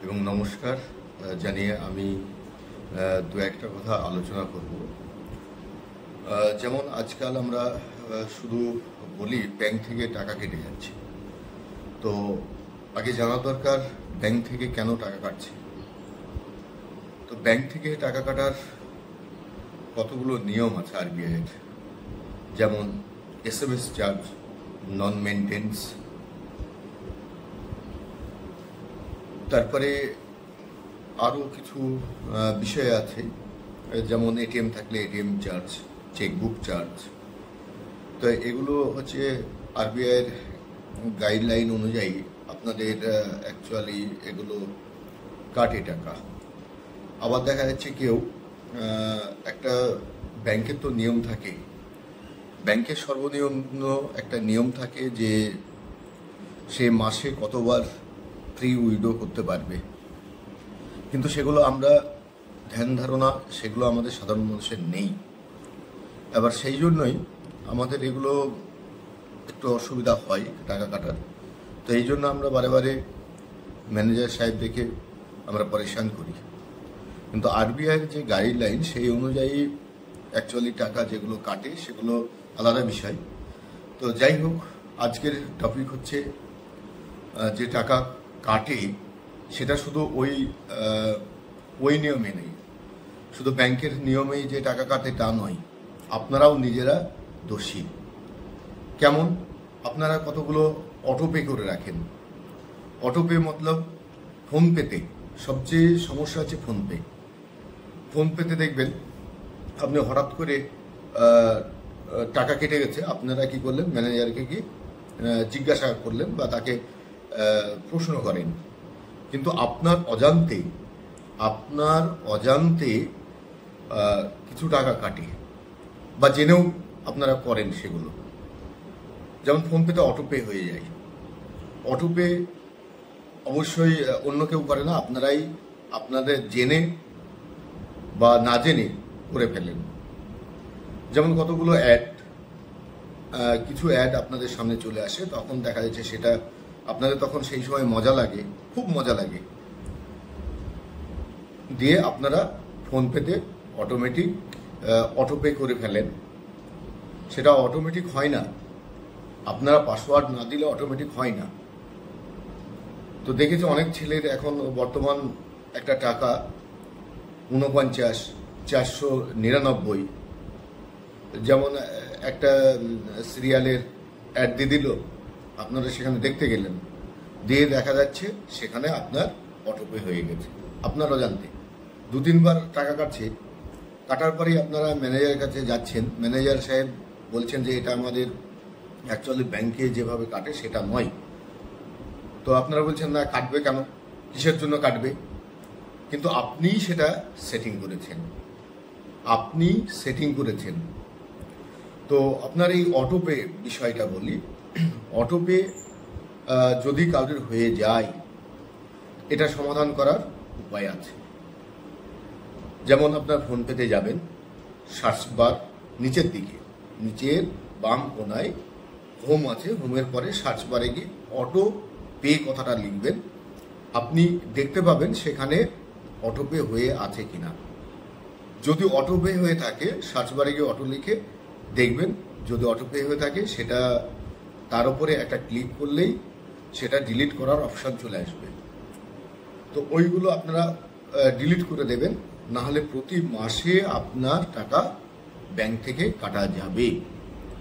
এবং নমস্কার জানিয়ে আমি দু একটা কথা আলোচনা করব। যেমন আজকাল আমরা শুধু বলি ব্যাংক থেকে টাকা কেটে যাচ্ছে, তো আগে জানা দরকার ব্যাংক থেকে কেন টাকা কাটছে। তো ব্যাংক থেকে টাকা কাটার কতগুলো নিয়ম আছে আরবিআইয়ের, যেমন এসএমএস চার্জ, নন মেনটেন্স, তারপরে আরও কিছু বিষয় আছে, যেমন এটিএম থাকলে এটিএম চার্জ, চেকবুক চার্জ। তো এগুলো হচ্ছে আরবিআইয়ের গাইডলাইন অনুযায়ী আপনাদের অ্যাকচুয়ালি এগুলো কাটে টাকা। আবার দেখা যাচ্ছে কেউ একটা ব্যাংকের তো নিয়ম থাকে, ব্যাংকের সর্বনিম্ন একটা নিয়ম থাকে যে সে মাসে কতবার ফ্রি উইথড্র করতে পারবে, কিন্তু সেগুলো আমরা ধ্যান ধারণা সেগুলো আমাদের সাধারণ মানুষের নেই। এবার সেই জন্যই আমাদের এগুলো একটু অসুবিধা হয় টাকা কাটার। তো এই জন্য আমরা বারে বারে ম্যানেজার সাহেবদেরকে আমরা পরেশান করি, কিন্তু আরবিআইয়ের যে গাইডলাইন সেই অনুযায়ী অ্যাকচুয়ালি টাকা যেগুলো কাটে সেগুলো আলাদা বিষয়। তো যাই হোক, আজকের টপিক হচ্ছে যে টাকা কাটে সেটা শুধু ওই নিয়মে নেই, শুধু ব্যাংকের নিয়মেই যে টাকা কাটে তা নয়, আপনারাও নিজেরা দোষী। কেমন? আপনারা কতগুলো অটোপে করে রাখেন। অটোপে মতলব ফোনপেতে সবচেয়ে সমস্যা আছে। ফোনপেতে দেখবেন আপনি হঠাৎ করে টাকা কেটে গেছে, আপনারা কি করলেন, ম্যানেজারকে কি জিজ্ঞাসা করলেন বা তাকে প্রশ্ন করেন, কিন্তু আপনার অজান্তে কিছু টাকা কাটে বা জেনেও আপনারা করেন সেগুলো। যেমন ফোনপেতে অটোপে হয়ে যায়। অটোপে অবশ্যই অন্য কেউ করে না, আপনারাই আপনাদের জেনে বা না জেনে করে ফেলেন। যেমন কতগুলো কিছু অ্যাড আপনাদের সামনে চলে আসে, তখন দেখা যাচ্ছে সেটা আপনাদের তখন সেই সময় মজা লাগে, খুব মজা লাগে, দিয়ে আপনারা ফোনপেতে অটোপে করে ফেলেন। সেটা অটোমেটিক হয় না, আপনারা পাসওয়ার্ড না দিলে অটোমেটিক হয় না। তো দেখেছি অনেক ছেলের এখন বর্তমান একটা টাকা ৪৯,৪৯৯, যেমন একটা সিরিয়ালের অ্যাড দিয়ে দিল, আপনারা সেখানে দেখতে গেলেন, দিয়ে দেখা যাচ্ছে সেখানে আপনার অটোপে হয়ে গেছে আপনার অজান্তে। ২-৩ বার টাকা কাটছে, কাটার পরেই আপনারা ম্যানেজারের কাছে যাচ্ছেন, ম্যানেজার সাহেব বলছেন যে এটা আমাদের অ্যাকচুয়ালি ব্যাংকে যেভাবে কাটে সেটা নয়। তো আপনারা বলছেন না, কাটবে কেন, কিসের জন্য কাটবে, কিন্তু আপনি সেটা সেটিং করেছেন। তো আপনার এই অটোপে বিষয়টা বলি, অটোপে যদি কাউকে হয়ে যায় এটা সমাধান করার উপায় আছে। যেমন আপনার ফোনপেতে যাবেন, সার্চ বার নিচের বাম কোনায় হোম আছে, হোমের পরে সার্চ বারে গিয়ে অটো পে কথাটা লিখবেন, আপনি দেখতে পাবেন সেখানে অটোপে হয়ে আছে কিনা। যদি অটোপে হয়ে থাকে, সার্চ বারে গিয়ে অটো লিখে দেখবেন, যদি অটোপে হয়ে থাকে সেটা তার উপরে একটা ক্লিক করলেই সেটা ডিলিট করার অপশান চলে আসবে। তো ওইগুলো আপনারা ডিলিট করে দেবেন, না হলে প্রতি মাসে আপনার টাকা ব্যাংক থেকে কাটা যাবে।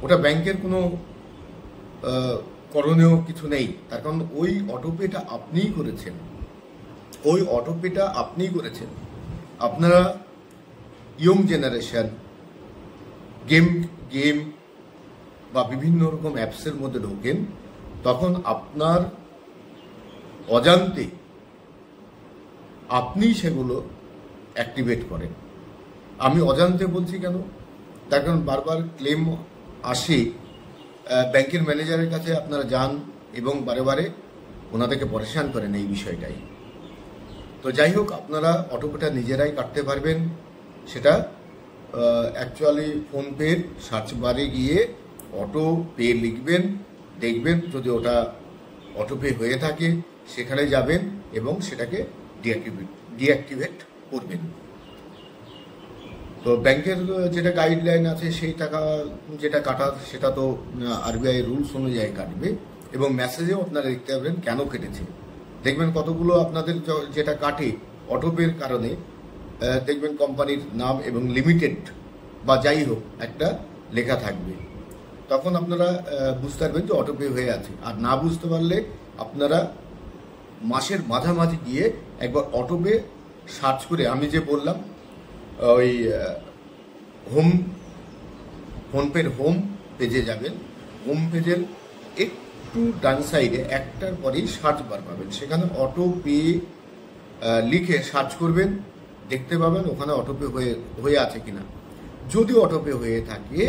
ওটা ব্যাংকের কোনো করণীয় কিছু নেই, তার কারণ ওই অটোপেটা আপনিই করেছেন। আপনারা ইয়ং জেনারেশন গেম বা বিভিন্ন রকম অ্যাপসের মধ্যে ঢোকেন, তখন আপনার অজান্তে আপনি সেগুলো অ্যাক্টিভেট করেন। আমি অজান্তে বলছি কেন, তার কারণ বারবার ক্লেম আসে, ব্যাংকের ম্যানেজারের কাছে আপনারা যান এবং বারে ওনাদেরকে পরেশান করেন এই বিষয়টাই। তো যাই হোক, আপনারা অটোপেটা নিজেরাই কাটতে পারবেন। সেটা অ্যাকচুয়ালি ফোনপের সার্চ বারে গিয়ে অটো পে লিখবেন, দেখবেন যদি ওটা অটোপে হয়ে থাকে সেখানে যাবেন এবং সেটাকে ডিঅ্যাক্টিভেট করবেন। তো ব্যাংকের যেটা গাইডলাইন আছে সেই টাকা যেটা কাটার সেটা তো আরবিআই রুলস অনুযায়ী কাটবে, এবং মেসেজেও আপনারা দেখতে পাবেন কেন কেটেছে। দেখবেন কতগুলো আপনাদের যেটা কাটে অটোপের কারণে, দেখবেন কোম্পানির নাম এবং লিমিটেড বা যাই হোক একটা লেখা থাকবে। তখন আপনারা বুঝতে পারবেন যে অটোপে হয়ে আছে। আর না বুঝতে পারলে আপনারা মাসের মাঝামাঝি গিয়ে একবার অটোপে সার্চ করে, আমি যে বললাম ওই ফোনপের হোম পেজে যাবেন, হোম পেজের একটু ডান সাইডে একটার পরেই সার্চ বার পাবেন, সেখানে অটোপে লিখে সার্চ করবেন, দেখতে পাবেন ওখানে অটোপে হয়ে আছে কিনা। যদি অটোপে হয়ে থাকে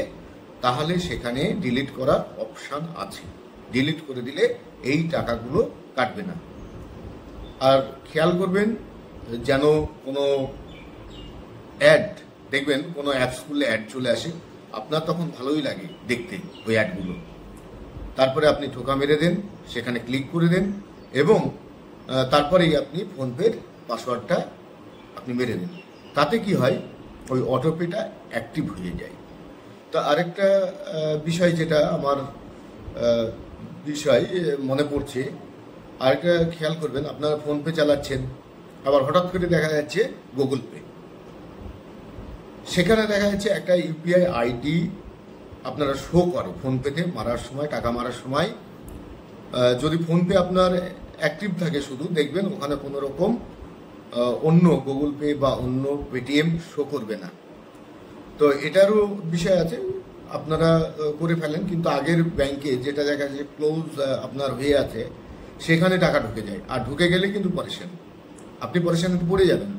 তাহলে সেখানে ডিলিট করার অপশান আছে, ডিলিট করে দিলে এই টাকাগুলো কাটবে না। আর খেয়াল করবেন যেন কোনো অ্যাড, দেখবেন কোনো অ্যাপস খুললে অ্যাড চলে আসে, আপনার তখন ভালোই লাগে দেখতে ওই অ্যাডগুলো। তারপরে আপনি ঠোকা মেরে দেন, সেখানে ক্লিক করে দেন, এবং তারপরেই আপনি ফোনপের পাসওয়ার্ডটা আপনি মেরে দেন। তাতে কি হয়, ওই অটোপেটা অ্যাক্টিভ হয়ে যায়। তো আরেকটা বিষয় যেটা আমার বিষয় মনে পড়ছে, আরেকটা খেয়াল করবেন, আপনারা ফোনপে চালাচ্ছেন, আবার হঠাৎ করে দেখা যাচ্ছে গুগল পে, সেখানে দেখা যাচ্ছে একটা ইউপিআই আইডি আপনারা শো করে ফোনপেতে মারার সময়, টাকা মারার সময়। যদি ফোনপে আপনার অ্যাক্টিভ থাকে শুধু, দেখবেন ওখানে কোনো রকম অন্য গুগল পে বা অন্য পেটিএম শো করবে না। তো এটারও বিষয় আছে, আপনারা করে ফেলেন, কিন্তু আগের ব্যাংকে যেটা দেখা যাচ্ছে ক্লোজ আপনার হয়ে আছে সেখানে টাকা ঢুকে যায়, আর ঢুকে গেলে কিন্তু আপনি পরেশানিতে পড়ে যাবেন।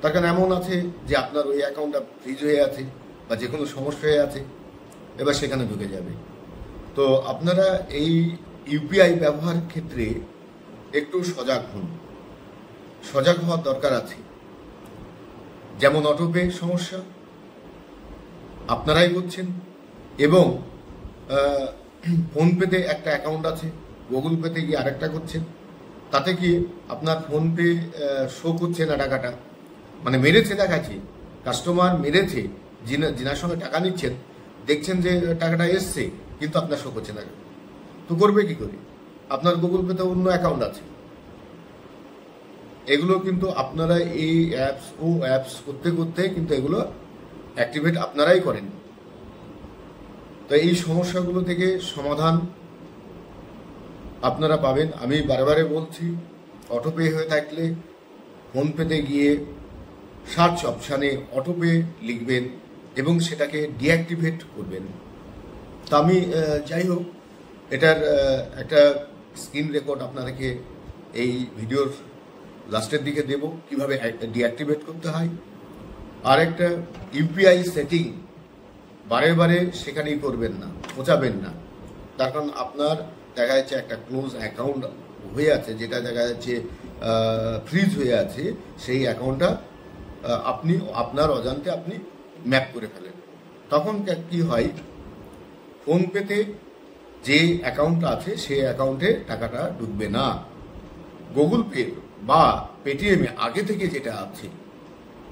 তার কারণ এমন আছে যে আপনার ওই অ্যাকাউন্টটা ফ্রিজ হয়ে আছে বা যে কোনো সমস্যা হয়ে আছে, এবার সেখানে ঢুকে যাবে। তো আপনারা এই ইউপিআই ব্যবহারের ক্ষেত্রে একটু সজাগ হওয়ার দরকার আছে। যেমন অটোপে সমস্যা আপনারাই করছেন, এবং ফোনপেতে একটা অ্যাকাউন্ট আছে, গুগল পেতে গিয়ে আরেকটা করছেন, তাতে কি আপনার ফোনপে শো করছে না টাকাটা, মানে মেরেছে দেখাচ্ছে, কাস্টমার মেরেছে, যিনার সঙ্গে টাকা নিচ্ছেন দেখছেন যে টাকাটা এসছে, কিন্তু আপনার শো করছে না। তো করবে কি করে? আপনার গুগল পেতে অন্য অ্যাকাউন্ট আছে। এগুলো কিন্তু আপনারা এই অ্যাপস করতে করতে কিন্তু এগুলো অ্যাক্টিভেট আপনারাই করেন। তো এই সমস্যাগুলো থেকে সমাধান আপনারা পাবেন। আমি বারে বলছি, অটোপে হয়ে থাকলে ফোনপেতে গিয়ে সার্চ অপশানে অটোপে লিখবেন এবং সেটাকে ডিঅ্যাক্টিভেট করবেন। তা আমি যাই হোক, এটার একটা স্ক্রিন রেকর্ড আপনাদেরকে এই ভিডিওর লাস্টের দিকে দেব, কিভাবে ডিঅ্যাক্টিভেট করতে হয়। আর একটা ইউপিআই সেটিং বারে সেখানেই করবেন না, পৌঁছাবেন না। তার কারণ আপনার দেখা যাচ্ছে একটা ক্লোজ অ্যাকাউন্ট হয়ে আছে, যেটা দেখা যাচ্ছে ফ্রিজ হয়ে আছে, সেই অ্যাকাউন্টটা আপনি আপনার অজান্তে আপনি ম্যাপ করে ফেলেন। তখন কি হয়, ফোনপেতে যে অ্যাকাউন্টটা আছে সেই অ্যাকাউন্টে টাকাটা ঢুকবে না, গুগল পে বা পেটিএমে আগে থেকে যেটা আছে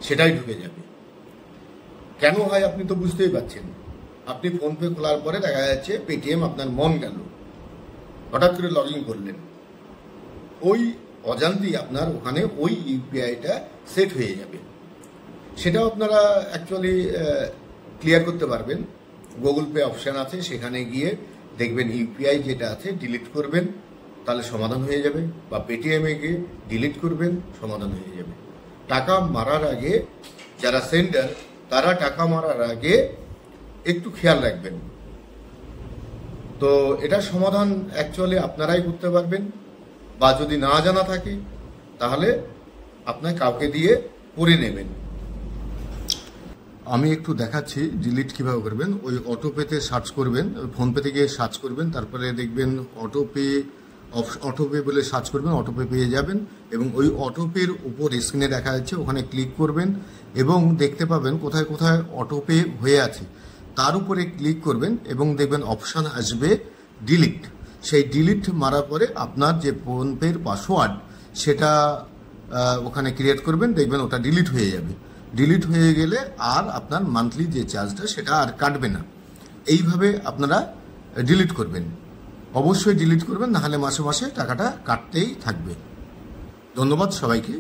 সেটাই ঢুকে যাবে। কেন হয় আপনি তো বুঝতেই পারছেন। আপনি ফোনপে খোলার পরে দেখা যাচ্ছে পেটিএম আপনার মন গেল, হঠাৎ করে লগ ইন করলেন, ওই অজান্তেই আপনার ওখানে ওই ইউপিআইটা সেট হয়ে যাবে। সেটাও আপনারা অ্যাকচুয়ালি ক্লিয়ার করতে পারবেন। গুগল পে অপশান আছে, সেখানে গিয়ে দেখবেন ইউপিআই যেটা আছে ডিলিট করবেন, তাহলে সমাধান হয়ে যাবে। বা পেটিএমে গিয়ে ডিলিট করবেন, সমাধান হয়ে যাবে। টাকা মারার আগে যারা সেন্ডার, তারা টাকা মারার আগে একটু খেয়াল রাখবেন। তো এটা সমাধান অ্যাকচুয়ালি আপনারাই করতে পারবেন, বা যদি না জানা থাকে তাহলে আপনার কাউকে দিয়ে করে নেবেন। আমি একটু দেখাচ্ছি ডিলিট কিভাবে করবেন। ওই অটোপেতে সার্চ করবেন, ফোনপে থেকে সার্চ করবেন, তারপরে দেখবেন অটোপে বলে সার্চ করবেন, অটোপে পেয়ে যাবেন। এবং ওই অটোপের উপর স্ক্রিনে দেখা যাচ্ছে, ওখানে ক্লিক করবেন এবং দেখতে পাবেন কোথায় কোথায় অটোপে হয়ে আছে, তার উপরে ক্লিক করবেন এবং দেখবেন অপশান আসবে ডিলিট। সেই ডিলিট মারার পরে আপনার যে ফোনপের পাসওয়ার্ড সেটা ওখানে ক্রিয়েট করবেন, দেখবেন ওটা ডিলিট হয়ে যাবে। ডিলিট হয়ে গেলে আর আপনার মান্থলি যে চার্জটা সেটা আর কাটবে না। এইভাবে আপনারা ডিলিট করবেন, অবশ্যই ডিলিট করবেন, নাহলে মাসে মাসে টাকাটা কাটতেই থাকবে। ধন্যবাদ সবাইকে।